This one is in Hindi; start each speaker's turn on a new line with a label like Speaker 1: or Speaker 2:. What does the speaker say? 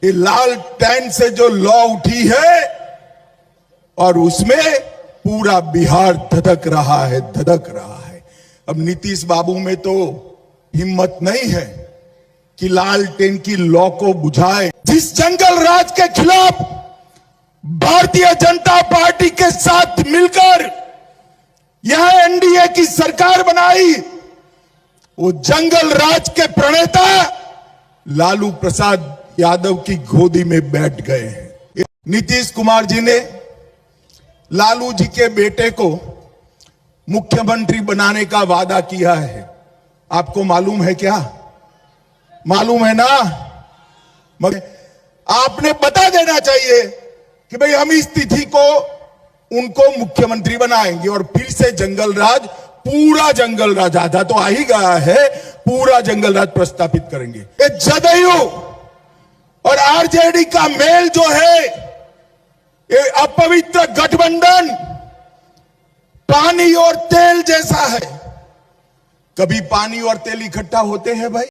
Speaker 1: ये लाल टैन से जो लॉ उठी है और उसमें पूरा बिहार धधक रहा है, धधक रहा है। अब नीतीश बाबू में तो हिम्मत नहीं है कि लाल टेन की लॉ को बुझाए। जिस जंगल राज के खिलाफ भारतीय जनता पार्टी के साथ मिलकर यह एनडीए की सरकार बनाई, वो जंगल राज के प्रणेता लालू प्रसाद यादव की गोदी में बैठ गए हैं। नीतीश कुमार जी ने लालू जी के बेटे को मुख्यमंत्री बनाने का वादा किया है। आपको मालूम है क्या? मालूम है ना? मगर आपने बता देना चाहिए कि भाई हम इस तिथि को उनको मुख्यमंत्री बनाएंगे और फिर से जंगल राज, पूरा जंगल राज, आधा तो आ ही गया है, पूरा जंगल राज प्रस्तापित करेंगे। ये जदयू और आरजेडी का मेल जो है, ये अपवित्र गठबंधन पानी और तेल जैसा है। कभी पानी और तेल इकट्ठा होते हैं भाई?